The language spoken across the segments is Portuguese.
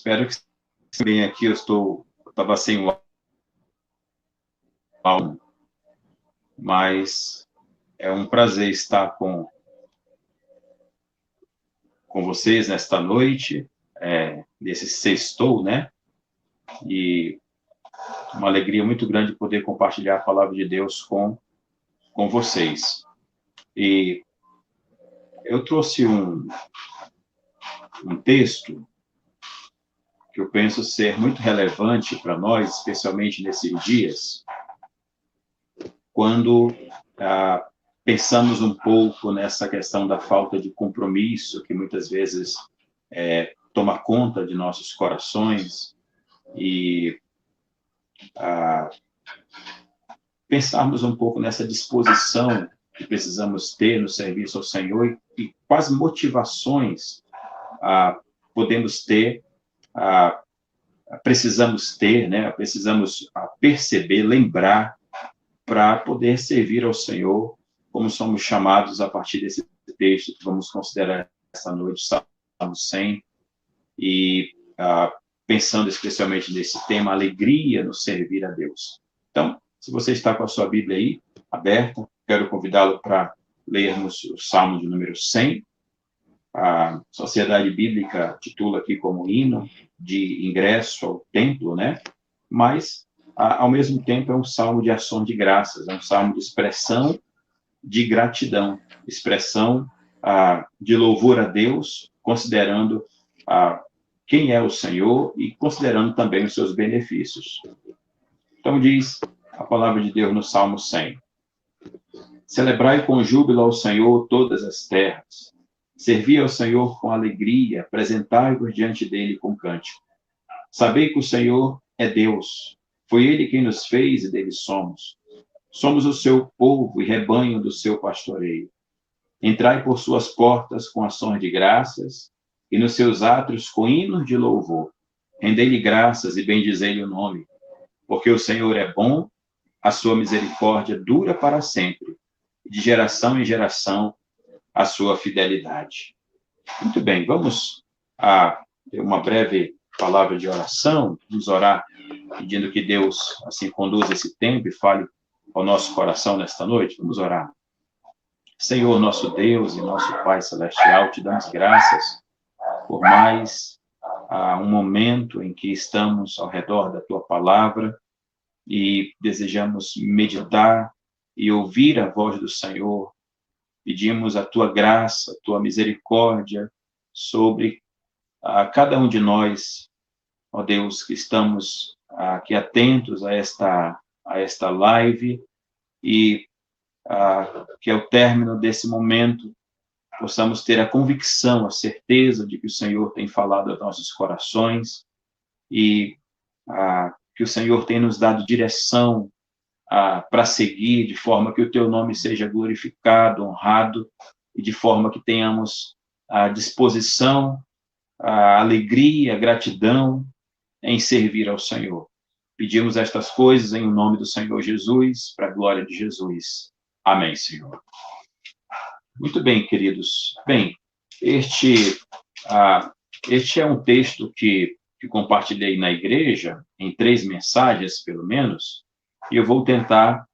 Espero que bem aqui. Eu estava sem o áudio, mas é um prazer estar com vocês nesta noite, nesse sextou, né? E uma alegria muito grande poder compartilhar a palavra de Deus com vocês. E eu trouxe um texto que eu penso ser muito relevante para nós, especialmente nesses dias, quando pensamos um pouco nessa questão da falta de compromisso que muitas vezes toma conta de nossos corações e pensarmos um pouco nessa disposição que precisamos ter no serviço ao Senhor e quais motivações podemos ter, precisamos ter, né? Precisamos perceber, lembrar, para poder servir ao Senhor, como somos chamados a partir desse texto que vamos considerar essa noite, Salmo 100, e pensando especialmente nesse tema, alegria no servir a Deus. Então, se você está com a sua Bíblia aí, aberta, quero convidá-lo para lermos o Salmo de número 100. A Sociedade Bíblica titula aqui como hino de ingresso ao templo, né? Mas, ao mesmo tempo, é um salmo de ação de graças, é um salmo de expressão de gratidão, expressão de louvor a Deus, considerando quem é o Senhor e considerando também os seus benefícios. Então, diz a palavra de Deus no Salmo 100. Celebrai com júbilo ao Senhor todas as terras. Servi ao Senhor com alegria, apresentai-vos diante dele com cântico. Sabei que o Senhor é Deus. Foi ele quem nos fez e dele somos. Somos o seu povo e rebanho do seu pastoreio. Entrai por suas portas com ações de graças e nos seus átrios com hinos de louvor. Rendei-lhe graças e bendizei-lhe o nome. Porque o Senhor é bom, a sua misericórdia dura para sempre. E de geração em geração a sua fidelidade. Muito bem, vamos ter uma breve palavra de oração. Vamos orar pedindo que Deus assim conduza esse tempo e fale ao nosso coração nesta noite. Vamos orar. Senhor, nosso Deus e nosso Pai Celestial, te damos graças por mais um momento em que estamos ao redor da Tua palavra e desejamos meditar e ouvir a voz do Senhor. Pedimos a Tua graça, a Tua misericórdia sobre cada um de nós, ó Deus, que estamos aqui atentos a esta live e que ao término desse momento possamos ter a convicção, a certeza de que o Senhor tem falado aos nossos corações e que o Senhor tem nos dado direção para seguir, de forma que o Teu nome seja glorificado, honrado, e de forma que tenhamos a disposição, a alegria, a gratidão em servir ao Senhor. Pedimos estas coisas em nome do Senhor Jesus, para a glória de Jesus. Amém, Senhor. Muito bem, queridos. Bem, este é um texto que compartilhei na igreja, em 3 mensagens, pelo menos, e eu vou tentar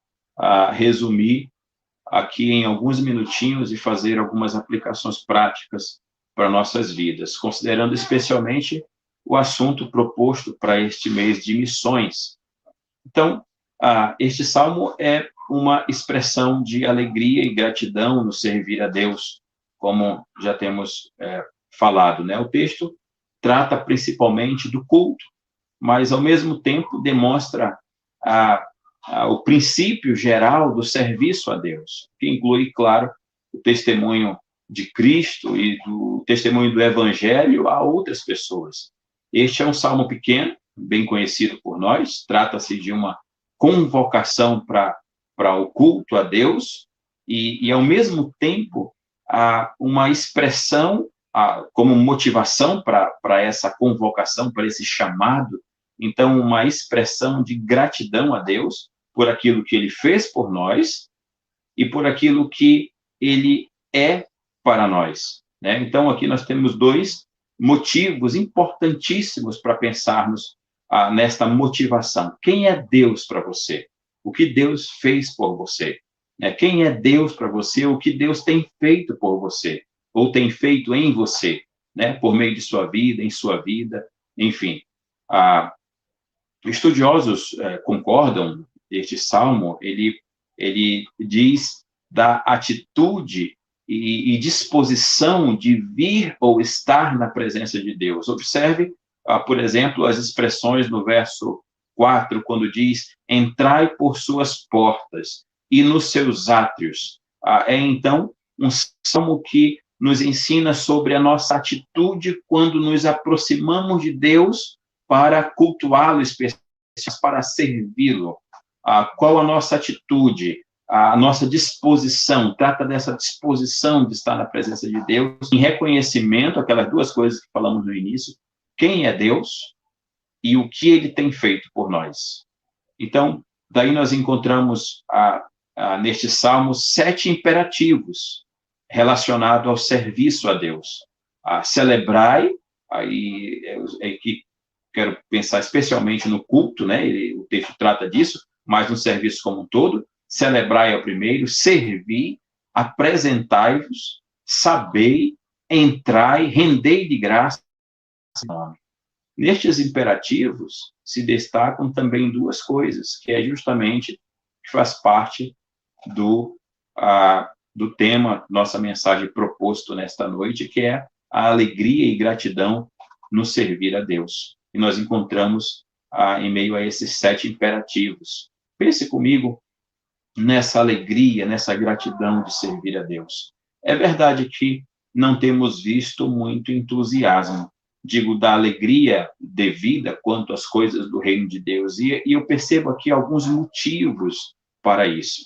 resumir aqui em alguns minutinhos e fazer algumas aplicações práticas para nossas vidas, considerando especialmente o assunto proposto para este mês de missões. Então, este salmo é uma expressão de alegria e gratidão no servir a Deus, como já temos falado, né? O texto trata principalmente do culto, mas, ao mesmo tempo, demonstra o princípio geral do serviço a Deus, que inclui, claro, o testemunho de Cristo e o testemunho do Evangelho a outras pessoas. Este é um salmo pequeno, bem conhecido por nós, trata-se de uma convocação para o culto a Deus e, ao mesmo tempo, uma expressão como motivação para essa convocação, para esse chamado. Então, uma expressão de gratidão a Deus por aquilo que Ele fez por nós e por aquilo que Ele é para nós, né? Então, aqui nós temos dois motivos importantíssimos para pensarmos nesta motivação. Quem é Deus para você? O que Deus fez por você? Quem é Deus para você? O que Deus tem feito por você? Ou tem feito em você? Por meio de sua vida, em sua vida, enfim. Estudiosos concordam, este salmo, ele diz da atitude e disposição de vir ou estar na presença de Deus. Observe, por exemplo, as expressões no verso 4, quando diz, entrai por suas portas e nos seus átrios. Então, um salmo que nos ensina sobre a nossa atitude quando nos aproximamos de Deus para cultuá-lo, especialmente para servi-lo. Qual a nossa atitude? A nossa disposição, trata dessa disposição de estar na presença de Deus, em reconhecimento, aquelas duas coisas que falamos no início, quem é Deus e o que ele tem feito por nós. Então, daí nós encontramos neste salmo 7 imperativos relacionados ao serviço a Deus. Celebrai, aí é que quero pensar especialmente no culto, o texto trata disso, mas no serviço como um todo. Celebrai é o primeiro, servi, apresentai-vos, sabei, entrai, rendei de graça. Nestes imperativos se destacam também duas coisas, que é justamente que faz parte do tema, nossa mensagem proposto nesta noite, que é a alegria e gratidão no servir a Deus. E nós encontramos em meio a esses 7 imperativos. Pense comigo nessa alegria, nessa gratidão de servir a Deus. É verdade que não temos visto muito entusiasmo, digo, da alegria devida quanto às coisas do reino de Deus, e eu percebo aqui alguns motivos para isso.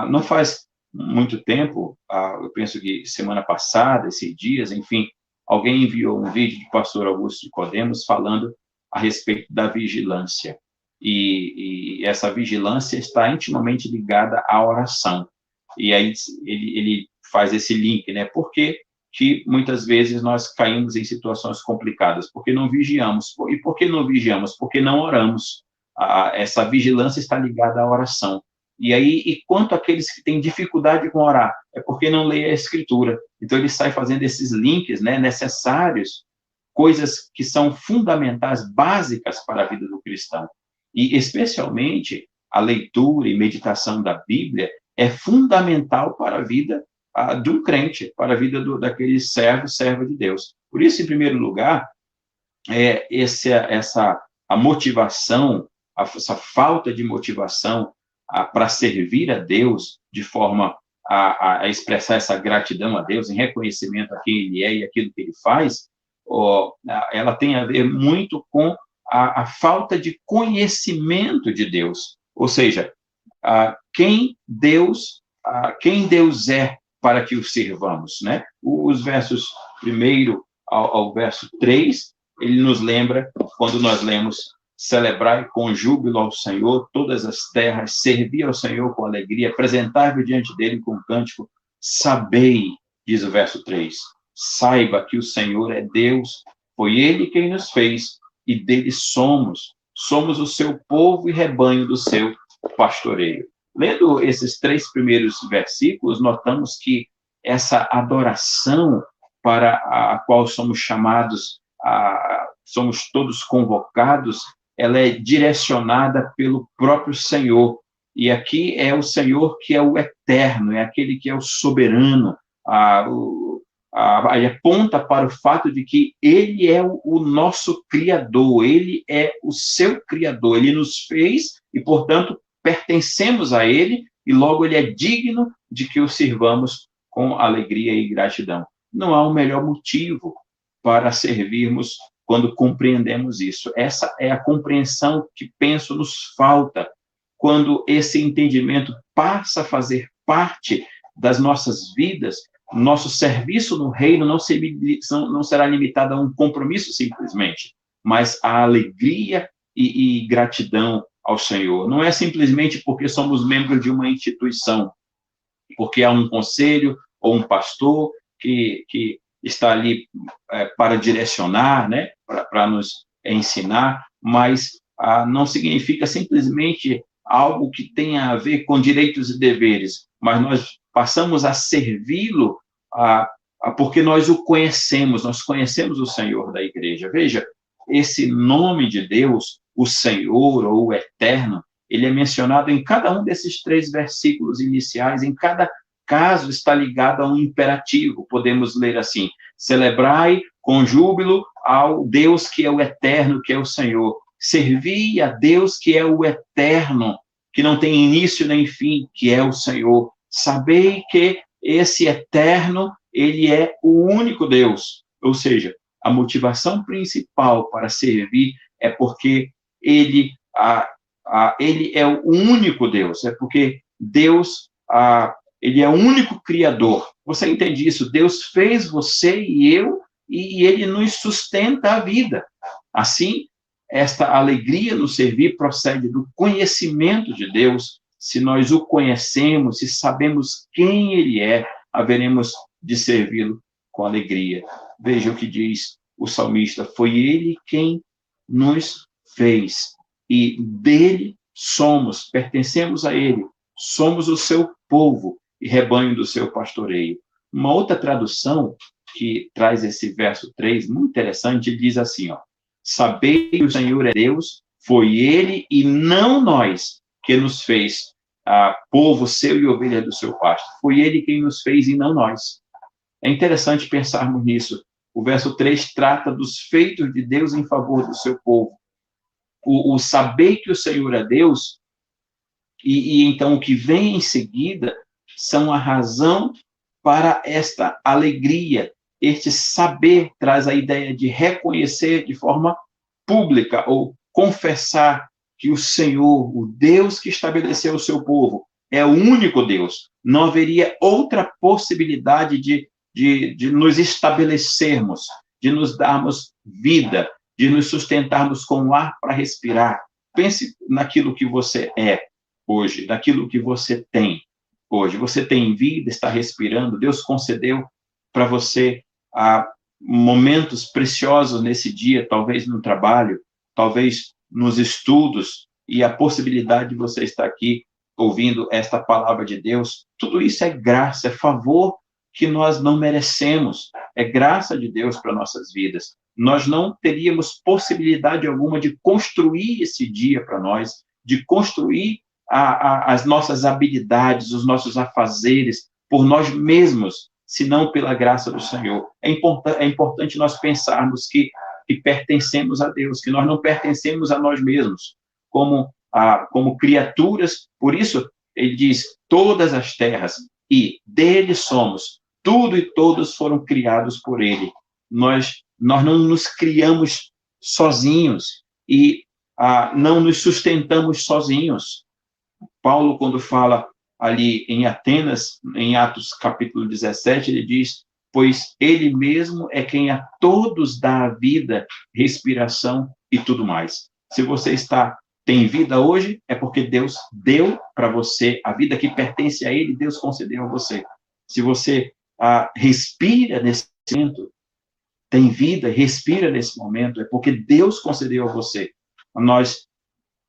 Não faz muito tempo, eu penso que semana passada, esses dias, enfim, alguém enviou um vídeo do pastor Augusto Nicodemos falando a respeito da vigilância. E essa vigilância está intimamente ligada à oração. E aí ele faz esse link, Por que muitas vezes nós caímos em situações complicadas? Porque não vigiamos. E por que não vigiamos? Porque não oramos. Essa vigilância está ligada à oração. E quanto àqueles que têm dificuldade com orar? É porque não lê a Escritura. Então, ele sai fazendo esses links necessários, coisas que são fundamentais, básicas para a vida do cristão. E, especialmente, a leitura e meditação da Bíblia é fundamental para a vida de um crente, para a vida daquele serva de Deus. Por isso, em primeiro lugar, a motivação, essa falta de motivação para servir a Deus de forma a expressar essa gratidão a Deus, em reconhecimento a quem Ele é e aquilo que Ele faz, ela tem a ver muito com a falta de conhecimento de Deus. Ou seja, quem Deus é para que o sirvamos, Os versos 1 ao verso 3, ele nos lembra, quando nós lemos, celebrai com júbilo ao Senhor todas as terras, servi ao Senhor com alegria, apresentai-vos diante dele com cântico, sabei, diz o verso 3, saiba que o Senhor é Deus, foi ele quem nos fez, e dele somos o seu povo e rebanho do seu pastoreio. Lendo esses 3 primeiros versículos, notamos que essa adoração para a qual somos chamados, somos todos convocados, ela é direcionada pelo próprio Senhor. E aqui é o Senhor que é o eterno, é aquele que é o soberano. Ele aponta para o fato de que ele é o nosso Criador, ele é o seu Criador, ele nos fez e, portanto, pertencemos a ele e logo ele é digno de que o sirvamos com alegria e gratidão. Não há um melhor motivo para servirmos quando compreendemos isso. Essa é a compreensão que, penso, nos falta quando esse entendimento passa a fazer parte das nossas vidas. Nosso serviço no reino não será limitado a um compromisso simplesmente, mas a alegria e gratidão ao Senhor. Não é simplesmente porque somos membros de uma instituição, porque há um conselho ou um pastor que está ali para direcionar, né, para nos ensinar, mas não significa simplesmente algo que tenha a ver com direitos e deveres, mas nós passamos a servi-lo porque nós o conhecemos, nós conhecemos o Senhor da igreja. Veja, esse nome de Deus, o Senhor ou o Eterno, ele é mencionado em cada um desses 3 versículos iniciais, em cada caso está ligado a um imperativo. Podemos ler assim: celebrai com júbilo ao Deus que é o Eterno, que é o Senhor. Servi a Deus que é o Eterno, que não tem início nem fim, que é o Senhor. Sabei que esse Eterno, ele é o único Deus. Ou seja, a motivação principal para servir é porque ele é o único Deus, é porque Deus, ele é o único Criador. Você entende isso? Deus fez você e eu, e ele nos sustenta a vida. Assim, esta alegria no servir procede do conhecimento de Deus. Se nós o conhecemos, se sabemos quem ele é, haveremos de servi-lo com alegria. Veja o que diz o salmista: foi ele quem nos fez, e dele somos, pertencemos a ele, somos o seu povo e rebanho do seu pastoreio. Uma outra tradução que traz esse verso 3, muito interessante, diz assim, sabei que o Senhor é Deus, foi ele e não nós que nos fez povo seu e ovelha do seu pasto. Foi ele quem nos fez e não nós. É interessante pensarmos nisso. O verso 3 trata dos feitos de Deus em favor do seu povo. O saber que o Senhor é Deus, e então o que vem em seguida, são a razão para esta alegria. Este saber traz a ideia de reconhecer de forma pública, ou confessar que o Senhor, o Deus que estabeleceu o seu povo, é o único Deus. Não haveria outra possibilidade de nos estabelecermos, de nos darmos vida, de nos sustentarmos com o ar para respirar. Pense naquilo que você é hoje, naquilo que você tem hoje. Você tem vida, está respirando, Deus concedeu para você momentos preciosos nesse dia, talvez no trabalho, talvez nos estudos, e a possibilidade de você estar aqui ouvindo esta palavra de Deus. Tudo isso é graça, é favor que nós não merecemos, é graça de Deus para nossas vidas. Nós não teríamos possibilidade alguma de construir esse dia para nós, de construir as nossas habilidades, os nossos afazeres por nós mesmos, senão pela graça do Senhor. É importante nós pensarmos que pertencemos a Deus, que nós não pertencemos a nós mesmos, como criaturas. Por isso, ele diz, todas as terras, e dele somos, tudo e todos foram criados por ele. Nós não nos criamos sozinhos e não nos sustentamos sozinhos. Paulo, quando fala ali em Atenas, em Atos capítulo 17, ele diz, pois ele mesmo é quem a todos dá a vida, respiração e tudo mais. Se você tem vida hoje, é porque Deus deu para você a vida que pertence a ele, Deus concedeu a você. Se você respira nesse momento, tem vida, respira nesse momento, é porque Deus concedeu a você. Nós,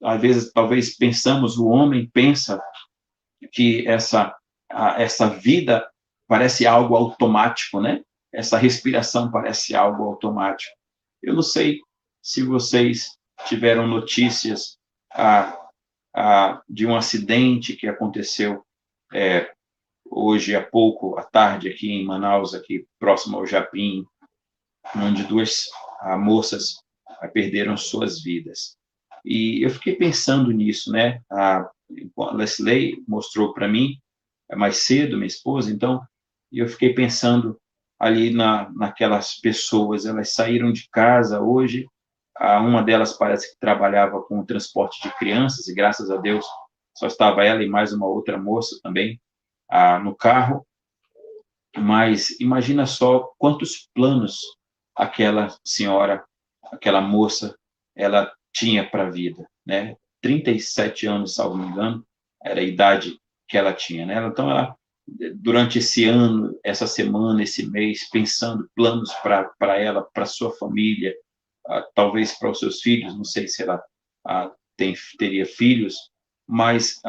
às vezes, talvez pensamos, o homem pensa que essa vida parece algo automático, né? Essa respiração parece algo automático. Eu não sei se vocês tiveram notícias de um acidente que aconteceu hoje há pouco, à tarde, aqui em Manaus, aqui próximo ao Japim, onde 2 moças perderam suas vidas. E eu fiquei pensando nisso, né? A Leslie mostrou para mim mais cedo, minha esposa, então eu fiquei pensando ali naquelas pessoas. Elas saíram de casa hoje, uma delas parece que trabalhava com o transporte de crianças, e graças a Deus só estava ela e mais uma outra moça também no carro. Mas imagina só quantos planos aquela senhora, aquela moça, ela tinha para a vida, né? 37 anos, salvo me engano, era a idade que ela tinha, né? Então, ela durante esse ano, essa semana, esse mês, pensando planos para ela, para sua família, talvez para os seus filhos, não sei se ela teria filhos, mas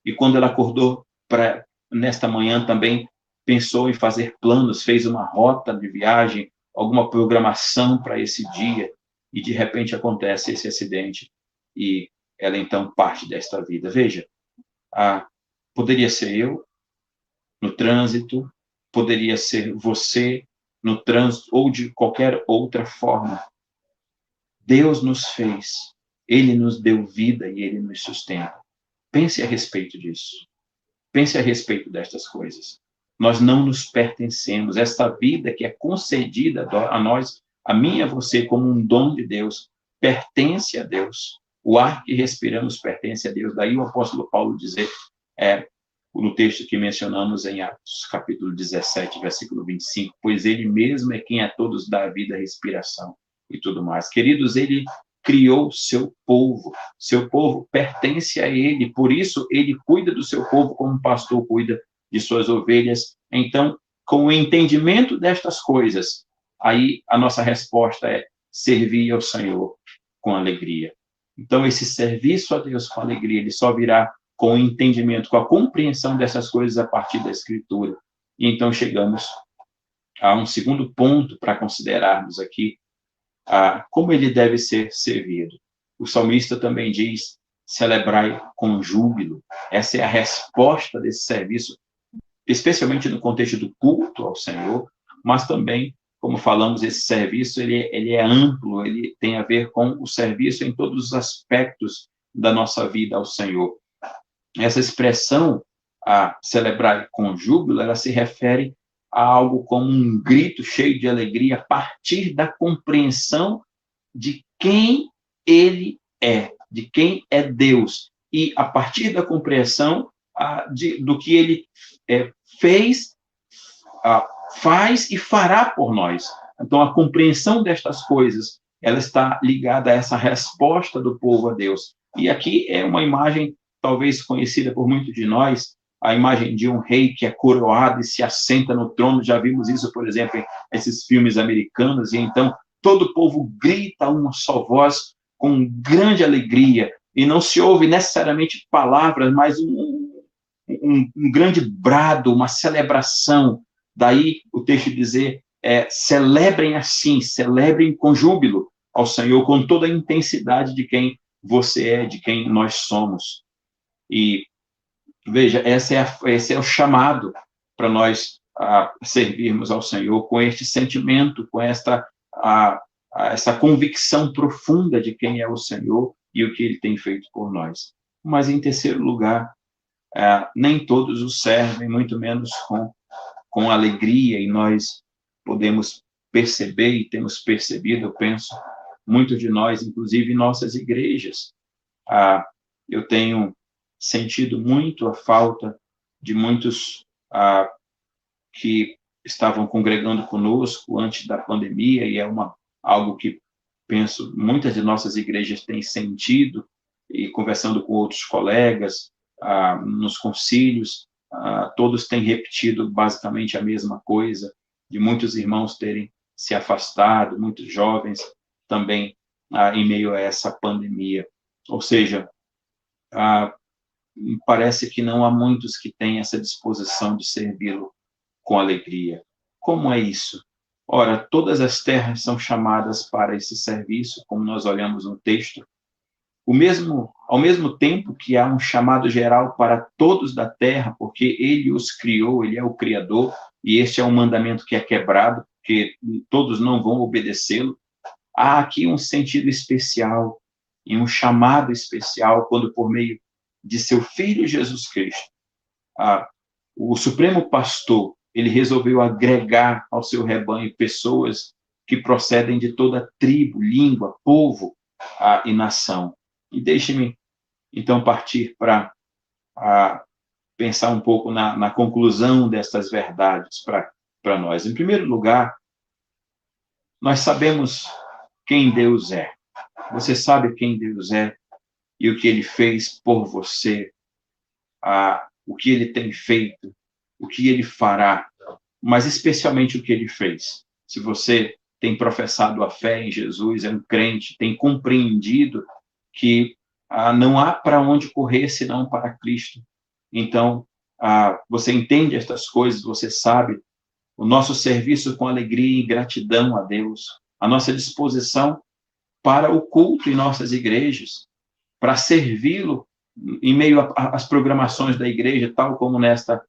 e quando ela acordou nesta manhã também pensou em fazer planos, fez uma rota de viagem, alguma programação para esse dia, e de repente acontece esse acidente e ela então parte desta vida. Veja, poderia ser eu no trânsito, poderia ser você no trânsito ou de qualquer outra forma. Deus nos fez, Ele nos deu vida e Ele nos sustenta. Pense a respeito disso. Pense a respeito destas coisas. Nós não nos pertencemos. Esta vida que é concedida a nós, a mim e a você, como um dom de Deus, pertence a Deus. O ar que respiramos pertence a Deus. Daí o apóstolo Paulo dizer, no texto que mencionamos em Atos, capítulo 17, versículo 25, pois Ele mesmo é quem a todos dá a vida, a respiração e tudo mais. Queridos, Ele criou seu povo pertence a Ele, por isso Ele cuida do seu povo como um pastor cuida de suas ovelhas. Então, com o entendimento destas coisas, aí a nossa resposta é servir ao Senhor com alegria. Então, esse serviço a Deus com alegria, ele só virá com o entendimento, com a compreensão dessas coisas a partir da Escritura. E então chegamos a um segundo ponto para considerarmos aqui, como ele deve ser servido. O salmista também diz, celebrai com júbilo. Essa é a resposta desse serviço, especialmente no contexto do culto ao Senhor, mas também, como falamos, esse serviço ele é amplo, ele tem a ver com o serviço em todos os aspectos da nossa vida ao Senhor. Essa expressão, celebrar com júbilo, ela se refere a algo como um grito cheio de alegria a partir da compreensão de quem Ele é, de quem é Deus, e a partir da compreensão do que Ele fez, faz e fará por nós. Então, a compreensão destas coisas, ela está ligada a essa resposta do povo a Deus. E aqui é uma imagem talvez conhecida por muitos de nós, a imagem de um rei que é coroado e se assenta no trono. Já vimos isso, por exemplo, em esses filmes americanos, e então todo o povo grita a uma só voz com grande alegria, e não se ouve necessariamente palavras, mas um grande brado, uma celebração. Daí o texto dizer, celebrem assim, celebrem com júbilo ao Senhor, com toda a intensidade de quem você é, de quem nós somos. E veja, esse é o chamado para nós servirmos ao Senhor com este sentimento, com essa convicção profunda de quem é o Senhor e o que Ele tem feito por nós. Mas, em terceiro lugar, nem todos o servem, muito menos com alegria, e nós podemos perceber e temos percebido, eu penso, muitos de nós, inclusive em nossas igrejas. Eu tenho sentido muito a falta de muitos que estavam congregando conosco antes da pandemia, e é algo que, penso, muitas de nossas igrejas têm sentido, e conversando com outros colegas, nos concílios, todos têm repetido basicamente a mesma coisa, de muitos irmãos terem se afastado, muitos jovens também em meio a essa pandemia. Ou seja, parece que não há muitos que têm essa disposição de servi-lo com alegria. Como é isso? Ora, todas as terras são chamadas para esse serviço, como nós olhamos no texto. Ao mesmo tempo que há um chamado geral para todos da terra, porque Ele os criou, Ele é o Criador, e este é um mandamento que é quebrado, porque todos não vão obedecê-lo. Há aqui um sentido especial e um chamado especial quando, por meio de seu Filho Jesus Cristo, o Supremo Pastor, ele resolveu agregar ao seu rebanho pessoas que procedem de toda tribo, língua, povo e nação. E deixe-me, então, partir para pensar um pouco na conclusão destas verdades para nós. Em primeiro lugar, nós sabemos quem Deus é. Você sabe quem Deus é e o que Ele fez por você, o que Ele tem feito o que ele fará, mas especialmente o que ele fez. Se você tem professado a fé em Jesus, é um crente, tem compreendido que não há para onde correr senão para Cristo. Então, você entende estas coisas, você sabe o nosso serviço com alegria e gratidão a Deus, a nossa disposição para o culto em nossas igrejas, para servi-lo em meio às programações da igreja, tal como nesta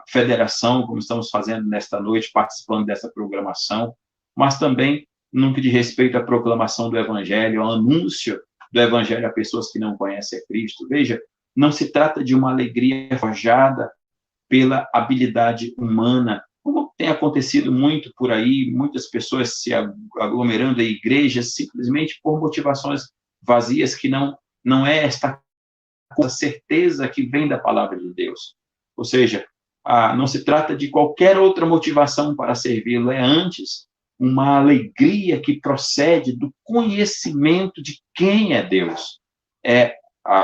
federação, como estamos fazendo nesta noite, participando dessa programação, mas também no que diz respeito à proclamação do Evangelho, ao anúncio do Evangelho a pessoas que não conhecem a Cristo. Veja, não se trata de uma alegria forjada pela habilidade humana, como tem acontecido muito por aí, muitas pessoas se aglomerando em igrejas simplesmente por motivações vazias, que não é esta certeza que vem da palavra de Deus. Ou seja, não se trata de qualquer outra motivação para servi-lo, é antes uma alegria que procede do conhecimento de quem é Deus,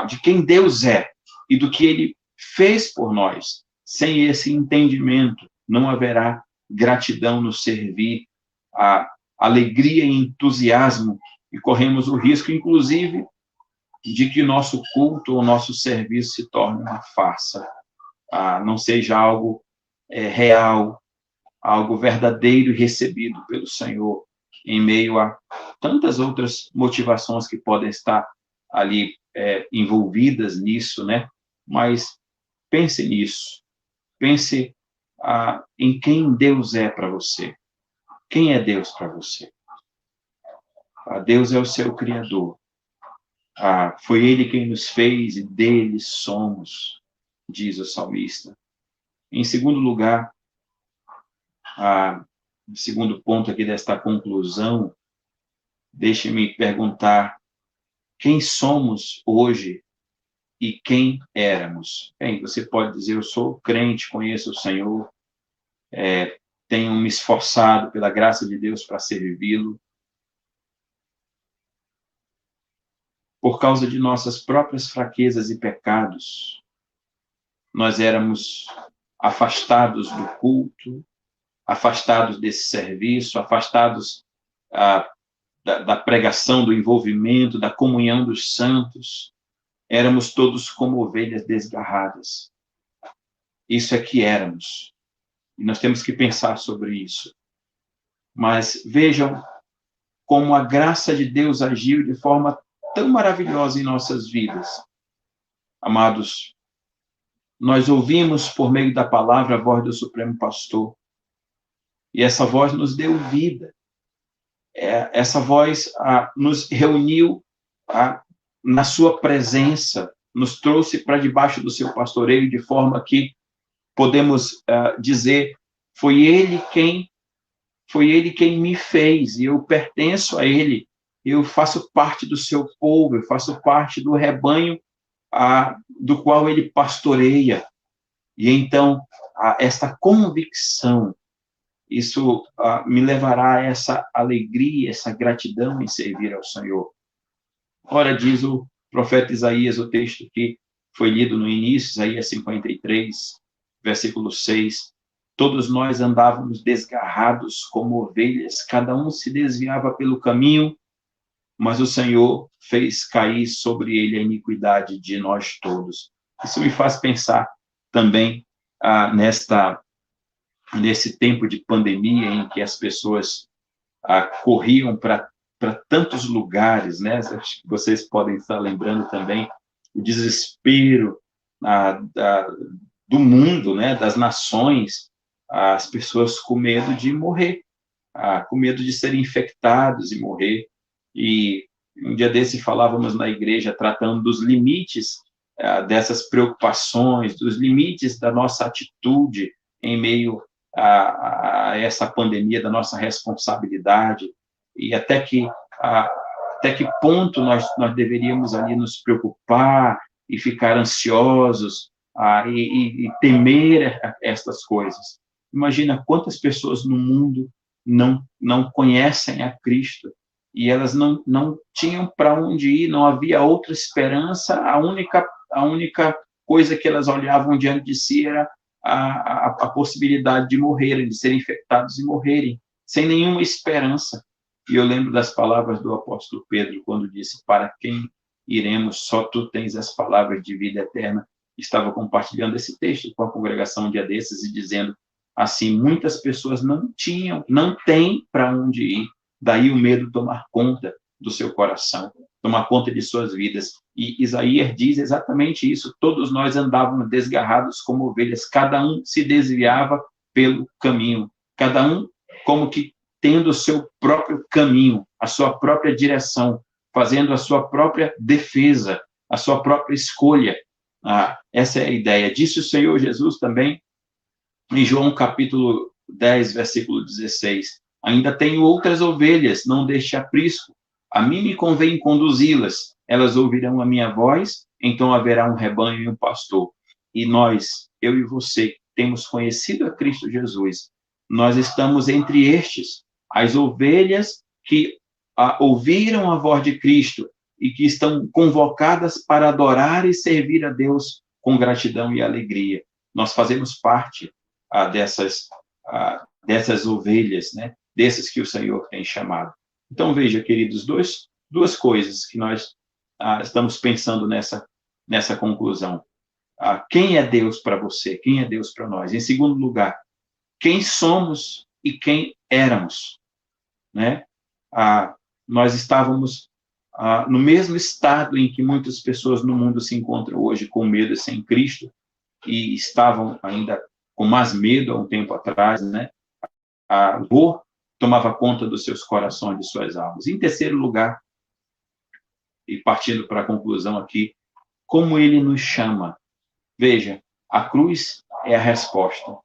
de quem Deus é e do que ele fez por nós. Sem esse entendimento, não haverá gratidão no servir, alegria e entusiasmo, e corremos o risco, inclusive, de que o nosso culto ou nosso serviço se torne uma farsa, não seja algo real, algo verdadeiro e recebido pelo Senhor, em meio a tantas outras motivações que podem estar ali envolvidas nisso, né? Mas pense nisso, pense em quem Deus é para você. Quem é Deus para você? Deus é o seu Criador. Foi Ele quem nos fez e dele somos, diz o salmista. Em segundo lugar, segundo ponto aqui desta conclusão, deixe-me perguntar: quem somos hoje e quem éramos? Bem, você pode dizer: eu sou crente, conheço o Senhor, tenho me esforçado pela graça de Deus para servi-lo. Por causa de nossas próprias fraquezas e pecados, nós éramos afastados do culto, afastados desse serviço, afastados da pregação, do envolvimento, da comunhão dos santos. Éramos todos como ovelhas desgarradas. Isso é que éramos. E nós temos que pensar sobre isso. Mas vejam como a graça de Deus agiu de forma tão maravilhosa em nossas vidas. Amados, nós ouvimos por meio da palavra a voz do Supremo Pastor. E essa voz nos deu vida. Essa voz nos reuniu na sua presença, nos trouxe para debaixo do seu pastoreio, de forma que podemos dizer: foi ele quem me fez, e eu pertenço a ele, eu faço parte do seu povo, eu faço parte do rebanho do qual ele pastoreia. E então, esta convicção, isso me levará a essa alegria, essa gratidão em servir ao Senhor. Ora, diz o profeta Isaías, o texto que foi lido no início, Isaías 53, versículo 6, todos nós andávamos desgarrados como ovelhas, cada um se desviava pelo caminho, mas o Senhor fez cair sobre ele a iniquidade de nós todos. Isso me faz pensar também nesse tempo de pandemia em que as pessoas corriam para tantos lugares, né? Acho que vocês podem estar lembrando também o desespero do mundo, né? Das nações, as pessoas com medo de morrer, com medo de serem infectados e morrer. E um dia desse falávamos na igreja tratando dos limites dessas preocupações, dos limites da nossa atitude em meio a essa pandemia, da nossa responsabilidade, e até que ponto nós deveríamos ali nos preocupar e ficar ansiosos e temer estas coisas. Imagina quantas pessoas no mundo não conhecem a Cristo, e elas não tinham para onde ir, não havia outra esperança, a única coisa que elas olhavam diante de si era a possibilidade de morrerem, de serem infectados e morrerem, sem nenhuma esperança. E eu lembro das palavras do apóstolo Pedro, quando disse: para quem iremos? Só tu tens as palavras de vida eterna. Estava compartilhando esse texto com a congregação um dia desses e dizendo assim: muitas pessoas não têm para onde ir, daí o medo tomar conta do seu coração, tomar conta de suas vidas. E Isaías diz exatamente isso: todos nós andávamos desgarrados como ovelhas, cada um se desviava pelo caminho, cada um como que tendo o seu próprio caminho, a sua própria direção, fazendo a sua própria defesa, a sua própria escolha. Essa é a ideia. Disse o Senhor Jesus também, em João capítulo 10, versículo 16, ainda tenho outras ovelhas, não deixe aprisco. A mim me convém conduzi-las. Elas ouvirão a minha voz, então haverá um rebanho e um pastor. E nós, eu e você, temos conhecido a Cristo Jesus. Nós estamos entre estes, as ovelhas que ouviram a voz de Cristo e que estão convocadas para adorar e servir a Deus com gratidão e alegria. Nós fazemos parte dessas ovelhas, né? Desses que o Senhor tem chamado. Então, veja, queridos, duas coisas que nós estamos pensando nessa conclusão. Quem é Deus para você? Quem é Deus para nós? Em segundo lugar, quem somos e quem éramos, né? Nós estávamos no mesmo estado em que muitas pessoas no mundo se encontram hoje, com medo e sem Cristo, e estavam ainda com mais medo há um tempo atrás, né? A dor tomava conta dos seus corações, de suas almas. Em terceiro lugar, e partindo para a conclusão aqui, como ele nos chama. Veja, a cruz é a resposta.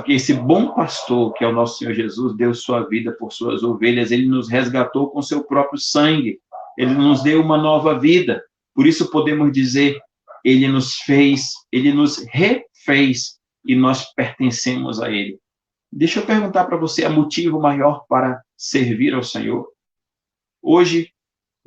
Esse bom pastor, que é o nosso Senhor Jesus, deu sua vida por suas ovelhas, ele nos resgatou com seu próprio sangue, ele nos deu uma nova vida. Por isso podemos dizer, ele nos fez, ele nos refez, e nós pertencemos a ele. Deixa eu perguntar para você, há motivo maior para servir ao Senhor? Hoje,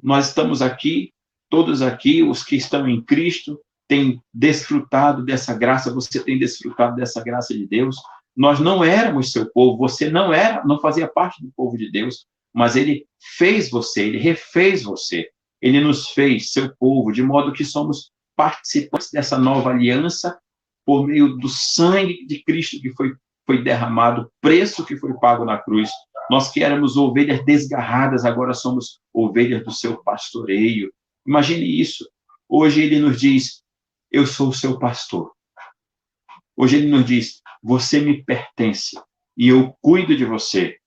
nós estamos aqui, todos aqui, os que estão em Cristo, têm desfrutado dessa graça, você tem desfrutado dessa graça de Deus. Nós não éramos seu povo, você não fazia parte do povo de Deus, mas ele fez você, ele refez você, ele nos fez seu povo, de modo que somos participantes dessa nova aliança por meio do sangue de Cristo que foi derramado, preço que foi pago na cruz. Nós que éramos ovelhas desgarradas, agora somos ovelhas do seu pastoreio. Imagine isso. Hoje ele nos diz: eu sou o seu pastor. Hoje ele nos diz: você me pertence e eu cuido de você.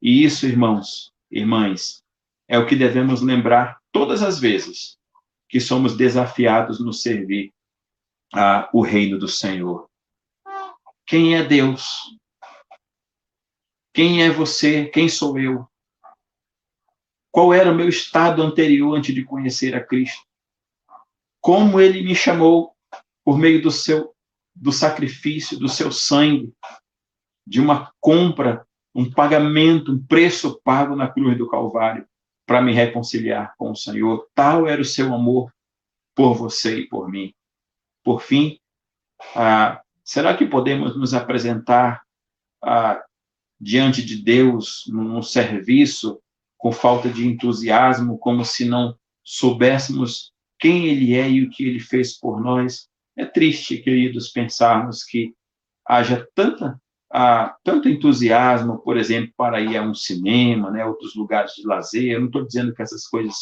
E isso, irmãos, irmãs, é o que devemos lembrar todas as vezes que somos desafiados no servir o reino do Senhor. Quem é Deus? Quem é você? Quem sou eu? Qual era o meu estado anterior antes de conhecer a Cristo? Como ele me chamou por meio do sacrifício, do seu sangue, de uma compra, um pagamento, um preço pago na cruz do Calvário para me reconciliar com o Senhor. Tal era o seu amor por você e por mim. Por fim, será que podemos nos apresentar diante de Deus num serviço com falta de entusiasmo, como se não soubéssemos quem ele é e o que ele fez por nós? É triste, queridos, pensarmos que haja tanto entusiasmo, por exemplo, para ir a um cinema, né, outros lugares de lazer. Eu não estou dizendo que essas coisas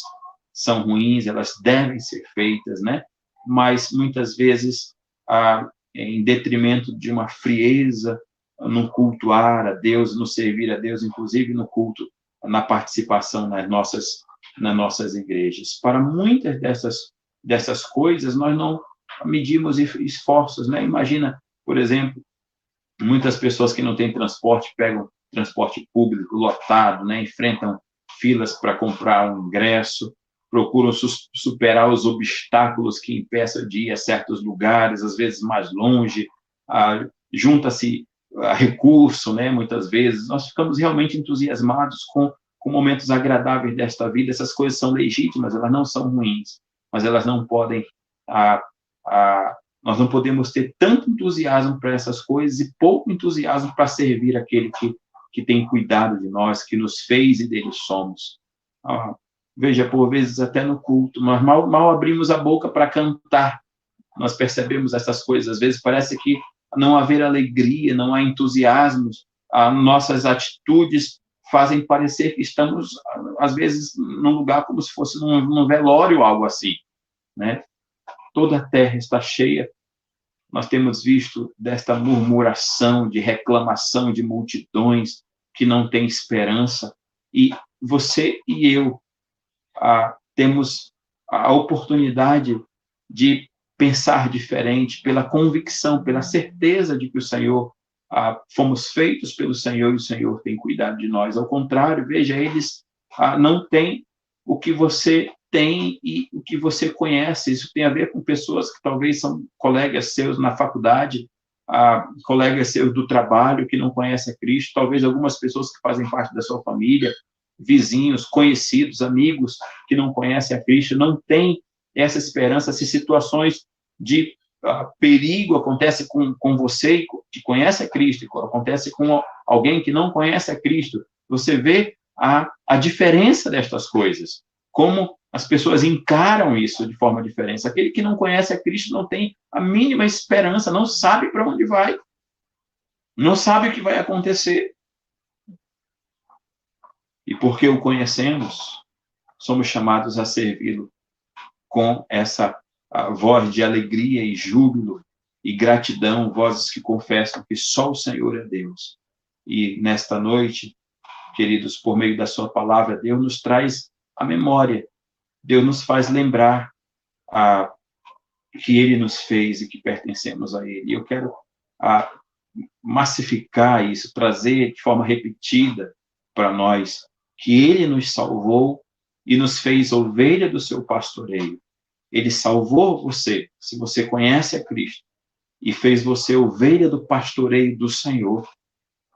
são ruins, elas devem ser feitas, né? Mas muitas vezes em detrimento de uma frieza no cultuar a Deus, no servir a Deus, inclusive no culto, na participação nas nossas igrejas. Para muitas dessas coisas, nós não medimos esforços, né? Imagina, por exemplo, muitas pessoas que não têm transporte, pegam transporte público lotado, né? Enfrentam filas para comprar um ingresso, procuram superar os obstáculos que impeçam de ir a certos lugares, às vezes mais longe, junta-se a recurso, né? Muitas vezes nós ficamos realmente entusiasmados com momentos agradáveis desta vida. Essas coisas são legítimas, elas não são ruins, mas elas não podem Nós não podemos ter tanto entusiasmo para essas coisas e pouco entusiasmo para servir aquele que tem cuidado de nós, que nos fez e dele somos. Veja, por vezes até no culto, nós mal abrimos a boca para cantar, nós percebemos essas coisas. Às vezes parece que não haver alegria, não há entusiasmo, nossas atitudes fazem parecer que estamos, às vezes, num lugar como se fosse num velório, algo assim, né? Toda a terra está cheia. Nós temos visto desta murmuração, de reclamação de multidões que não têm esperança. E você e eu temos a oportunidade de pensar diferente, pela convicção, pela certeza de que o Senhor, fomos feitos pelo Senhor e o Senhor tem cuidado de nós. Ao contrário, veja, eles não têm o que você tem e o que você conhece. Isso tem a ver com pessoas que talvez são colegas seus na faculdade, colegas seus do trabalho que não conhecem a Cristo, talvez algumas pessoas que fazem parte da sua família, vizinhos, conhecidos, amigos que não conhecem a Cristo, não têm essa esperança. Se situações de perigo acontecem com você que conhece a Cristo, acontece com alguém que não conhece a Cristo, você vê a diferença destas coisas, como as pessoas encaram isso de forma diferente. Aquele que não conhece a Cristo não tem a mínima esperança, não sabe para onde vai, não sabe o que vai acontecer. E porque o conhecemos, somos chamados a servi-lo com essa voz de alegria e júbilo e gratidão, vozes que confessam que só o Senhor é Deus. E nesta noite, queridos, por meio da sua palavra, Deus nos traz a memória, Deus nos faz lembrar que Ele nos fez e que pertencemos a Ele. E eu quero massificar isso, trazer de forma repetida para nós, que Ele nos salvou e nos fez ovelha do seu pastoreio. Ele salvou você, se você conhece a Cristo, e fez você ovelha do pastoreio do Senhor.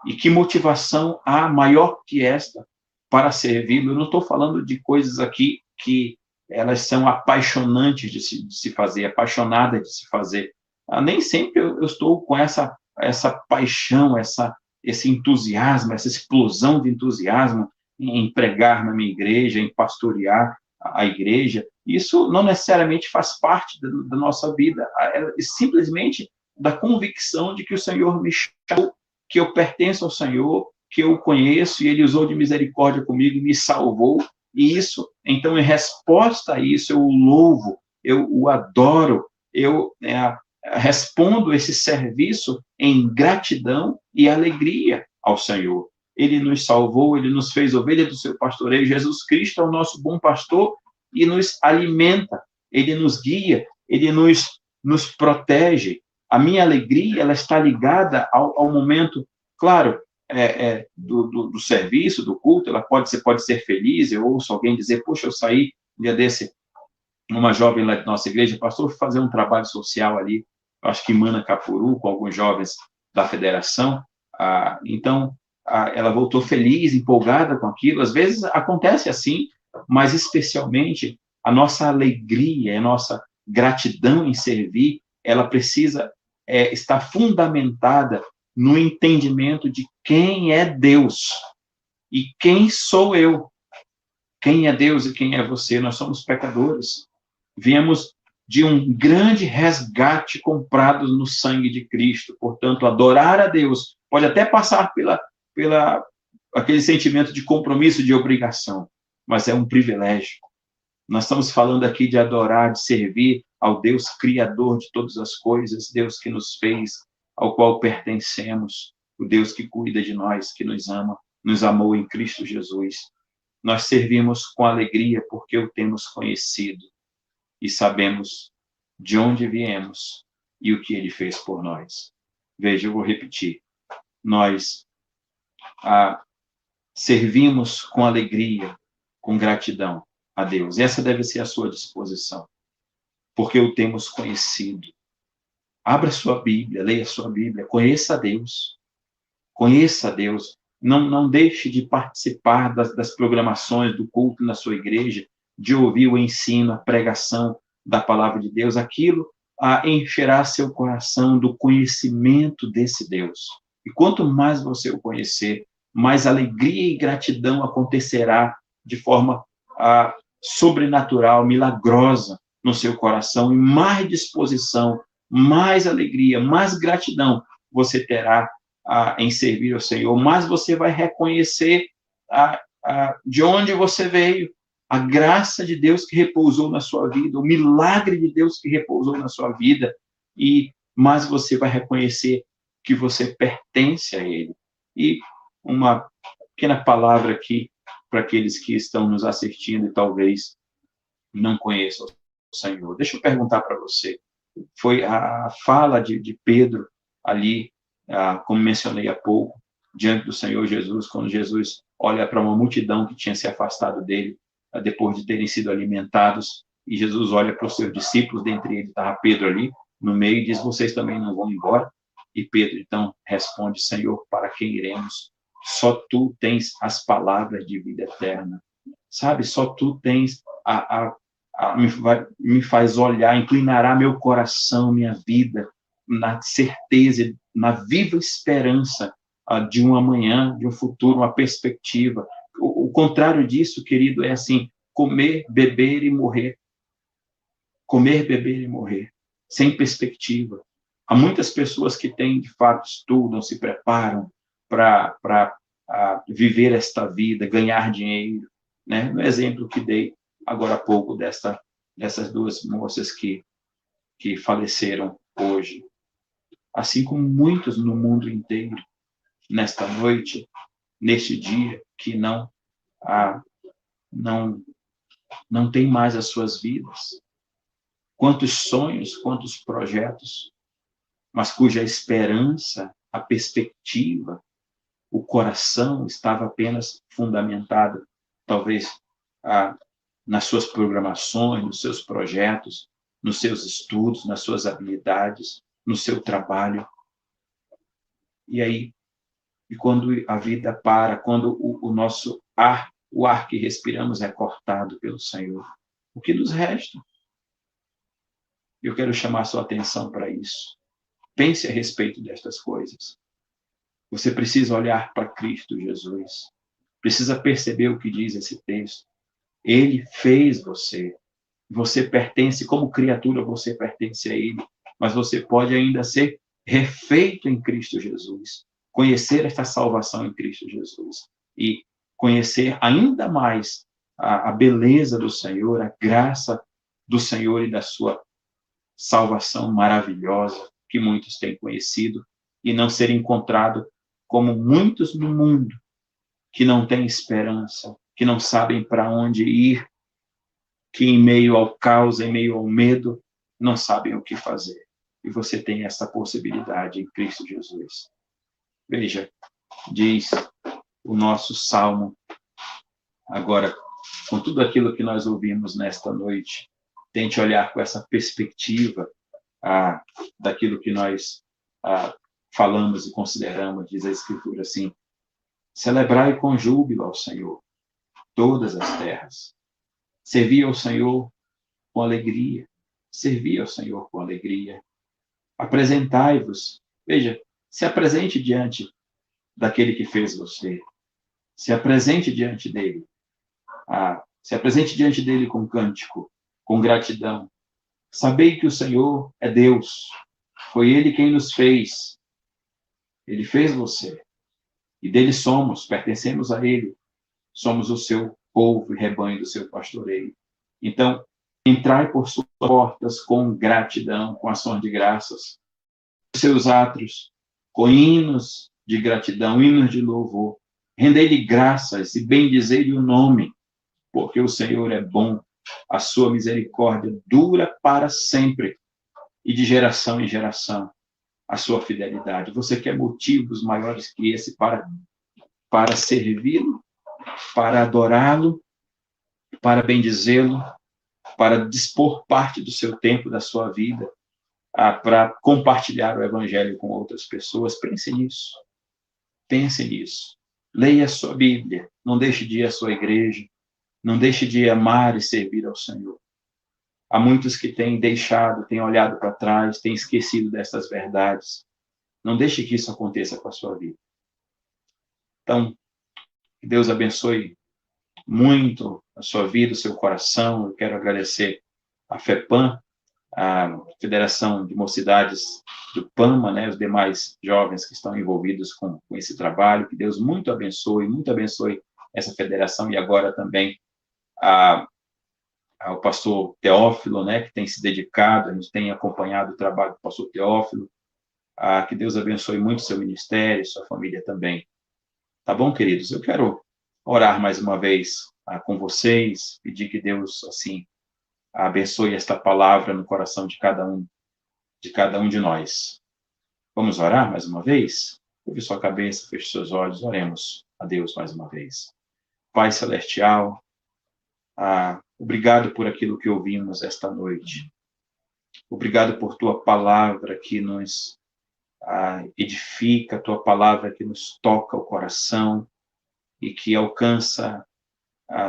E que motivação há maior que esta para servi-lo? Eu não estou falando de coisas aqui que elas são apaixonantes de se fazer, apaixonadas de se fazer. Nem sempre eu estou com essa paixão, esse entusiasmo, essa explosão de entusiasmo em pregar na minha igreja, em pastorear a igreja. Isso não necessariamente faz parte da nossa vida, é simplesmente da convicção de que o Senhor me chamou, que eu pertenço ao Senhor, que eu o conheço, e Ele usou de misericórdia comigo e me salvou. E isso, então, em resposta a isso, eu o louvo, eu o adoro, eu respondo esse serviço em gratidão e alegria ao Senhor. Ele nos salvou, Ele nos fez ovelha do seu pastoreio. Jesus Cristo é o nosso bom pastor e nos alimenta, Ele nos guia, Ele nos protege. A minha alegria, ela está ligada ao momento, claro, do serviço, do culto. Você pode ser feliz. Eu ouço alguém dizer: poxa, eu saí um dia desse, uma jovem lá de nossa igreja, pastor, fui fazer um trabalho social ali, acho que em Manacapuru, com alguns jovens da federação. Então, ela voltou feliz, empolgada com aquilo. Às vezes acontece assim, mas especialmente a nossa alegria, a nossa gratidão em servir, ela precisa estar fundamentada no entendimento de quem é Deus e quem sou eu. Quem é Deus e quem é você? Nós somos pecadores. Viemos de um grande resgate comprado no sangue de Cristo. Portanto, adorar a Deus pode até passar pela aquele sentimento de compromisso, de obrigação, mas é um privilégio. Nós estamos falando aqui de adorar, de servir ao Deus Criador de todas as coisas, Deus que nos fez, ao qual pertencemos, o Deus que cuida de nós, que nos ama, nos amou em Cristo Jesus. Nós servimos com alegria porque o temos conhecido e sabemos de onde viemos e o que Ele fez por nós. Veja, eu vou repetir. Nós servimos com alegria, com gratidão a Deus. Essa deve ser a sua disposição, porque o temos conhecido. Abra sua Bíblia, leia sua Bíblia, conheça a Deus. Conheça a Deus. Não deixe de participar das programações do culto na sua igreja, de ouvir o ensino, a pregação da palavra de Deus. Aquilo encherá seu coração do conhecimento desse Deus. E quanto mais você o conhecer, mais alegria e gratidão acontecerá de forma sobrenatural, milagrosa no seu coração, e mais disposição, mais alegria, mais gratidão você terá em servir ao Senhor, mais você vai reconhecer de onde você veio, a graça de Deus que repousou na sua vida, o milagre de Deus que repousou na sua vida, e mais você vai reconhecer que você pertence a Ele. E uma pequena palavra aqui para aqueles que estão nos assistindo e talvez não conheçam o Senhor. Deixa eu perguntar para você. Foi a fala de Pedro ali, como mencionei há pouco, diante do Senhor Jesus, quando Jesus olha para uma multidão que tinha se afastado dele, depois de terem sido alimentados, e Jesus olha para os seus discípulos, dentre eles estava Pedro ali, no meio, e diz, vocês também não vão embora? E Pedro, então, responde, Senhor, para quem iremos? Só tu tens as palavras de vida eterna. Sabe, só tu tens me faz olhar, inclinará meu coração, minha vida, na certeza, na viva esperança de um amanhã, de um futuro, uma perspectiva. O contrário disso, querido, é assim, comer, beber e morrer. Comer, beber e morrer, sem perspectiva. Há muitas pessoas que têm, de fato, estudam, se preparam para viver esta vida, ganhar dinheiro, né? No exemplo que dei agora há pouco dessas duas moças que faleceram hoje. Assim como muitos no mundo inteiro, nesta noite, neste dia, que não tem mais as suas vidas. Quantos sonhos, quantos projetos, mas cuja esperança, a perspectiva, o coração estava apenas fundamentado, talvez, nas suas programações, nos seus projetos, nos seus estudos, nas suas habilidades, no seu trabalho. E aí, quando a vida para, quando o nosso ar, o ar que respiramos é cortado pelo Senhor, o que nos resta? Eu quero chamar a sua atenção para isso. Pense a respeito destas coisas. Você precisa olhar para Cristo Jesus. Precisa perceber o que diz esse texto. Ele fez você. Você pertence, como criatura, você pertence a Ele. Mas você pode ainda ser refeito em Cristo Jesus. Conhecer esta salvação em Cristo Jesus. E conhecer ainda mais a beleza do Senhor, a graça do Senhor e da sua salvação maravilhosa que muitos têm conhecido, e não ser encontrado como muitos no mundo que não têm esperança, que não sabem para onde ir, que em meio ao caos, em meio ao medo, não sabem o que fazer. E você tem essa possibilidade em Cristo Jesus. Veja, diz o nosso salmo, agora, com tudo aquilo que nós ouvimos nesta noite, tente olhar com essa perspectiva daquilo que nós falamos e consideramos, diz a Escritura assim, celebrai com júbilo ao Senhor todas as terras. Servi ao Senhor com alegria. Servi ao Senhor com alegria. Apresentai-vos. Veja, se apresente diante daquele que fez você. Se apresente diante dele. Se apresente diante dele com cântico, com gratidão. Sabei que o Senhor é Deus. Foi Ele quem nos fez. Ele fez você. E dele somos, pertencemos a Ele. Somos o seu povo e rebanho do seu pastoreio. Então, entrai por suas portas com gratidão, com ações de graças. Seus átrios, com hinos de gratidão, hinos de louvor. Rendei-lhe graças e bendizei-lhe o nome, porque o Senhor é bom. A sua misericórdia dura para sempre, e de geração em geração a sua fidelidade. Você quer motivos maiores que esse para servi-lo, para adorá-lo, para bendizê-lo, para dispor parte do seu tempo, da sua vida, para compartilhar o evangelho com outras pessoas? Pense nisso. Pense nisso. Leia a sua Bíblia. Não deixe de ir à sua igreja. Não deixe de amar e servir ao Senhor. Há muitos que têm deixado, têm olhado para trás, têm esquecido dessas verdades. Não deixe que isso aconteça com a sua vida. Então, que Deus abençoe muito a sua vida, o seu coração. Eu quero agradecer a FEPAM, a Federação de Mocidades do PAMA, né, os demais jovens que estão envolvidos com esse trabalho. Que Deus muito abençoe essa federação e agora também ao pastor Teófilo, né, que tem se dedicado, a gente tem acompanhado o trabalho do pastor Teófilo. Que Deus abençoe muito seu ministério, sua família também. Tá bom, queridos? Eu quero orar mais uma vez com vocês, pedir que Deus, assim, abençoe esta palavra no coração de cada um de nós. Vamos orar mais uma vez? Curve sua cabeça, feche seus olhos, oremos a Deus mais uma vez. Pai Celestial, obrigado por aquilo que ouvimos esta noite. Obrigado por tua palavra que nos edifica, tua palavra que nos toca o coração e que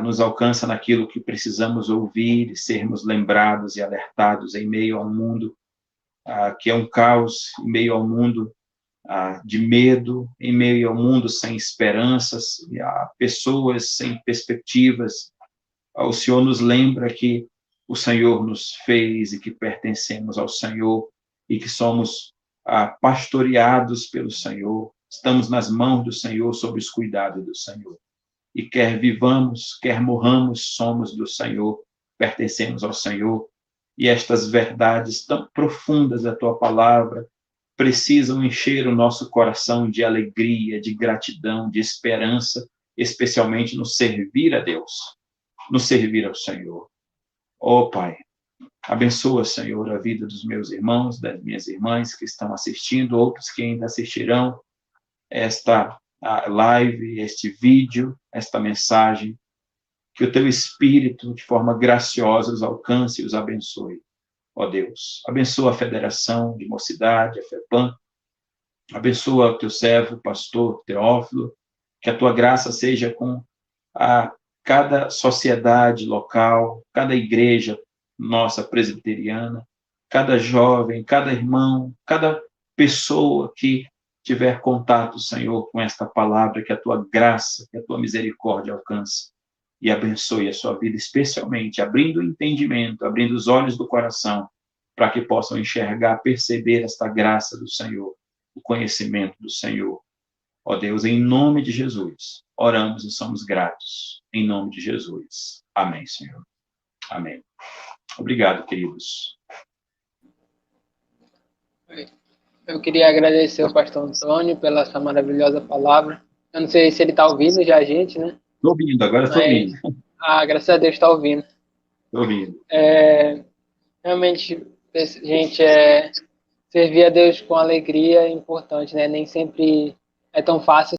nos alcança naquilo que precisamos ouvir e sermos lembrados e alertados em meio ao mundo que é um caos, em meio ao mundo de medo, em meio ao mundo sem esperanças, e a pessoas sem perspectivas. O Senhor nos lembra que o Senhor nos fez e que pertencemos ao Senhor e que somos pastoreados pelo Senhor, estamos nas mãos do Senhor, sob os cuidados do Senhor. E quer vivamos, quer morramos, somos do Senhor, pertencemos ao Senhor. E estas verdades tão profundas da tua palavra precisam encher o nosso coração de alegria, de gratidão, de esperança, especialmente no servir a Deus, no servir ao Senhor. Ó Pai, abençoa, Senhor, a vida dos meus irmãos, das minhas irmãs que estão assistindo, outros que ainda assistirão esta live, este vídeo, esta mensagem. Que o teu Espírito, de forma graciosa, os alcance e os abençoe. Ó Deus, abençoa a Federação de Mocidade, a FEPAM, abençoa o teu servo, o pastor Teófilo, que a tua graça seja com cada sociedade local, cada igreja nossa presbiteriana, cada jovem, cada irmão, cada pessoa que tiver contato, Senhor, com esta palavra, que a tua graça, que a tua misericórdia alcance e abençoe a sua vida, especialmente abrindo o entendimento, abrindo os olhos do coração, para que possam enxergar, perceber esta graça do Senhor, o conhecimento do Senhor. Ó Deus, em nome de Jesus, oramos e somos gratos. Em nome de Jesus. Amém, Senhor. Amém. Obrigado, queridos. Eu queria agradecer ao pastor Antônio pela essa maravilhosa palavra. Eu não sei se ele está ouvindo já a gente, né? Estou ouvindo, agora estou ouvindo. Graças a Deus está ouvindo. Estou ouvindo. Realmente, gente, servir a Deus com alegria é importante, né? Nem sempre é tão fácil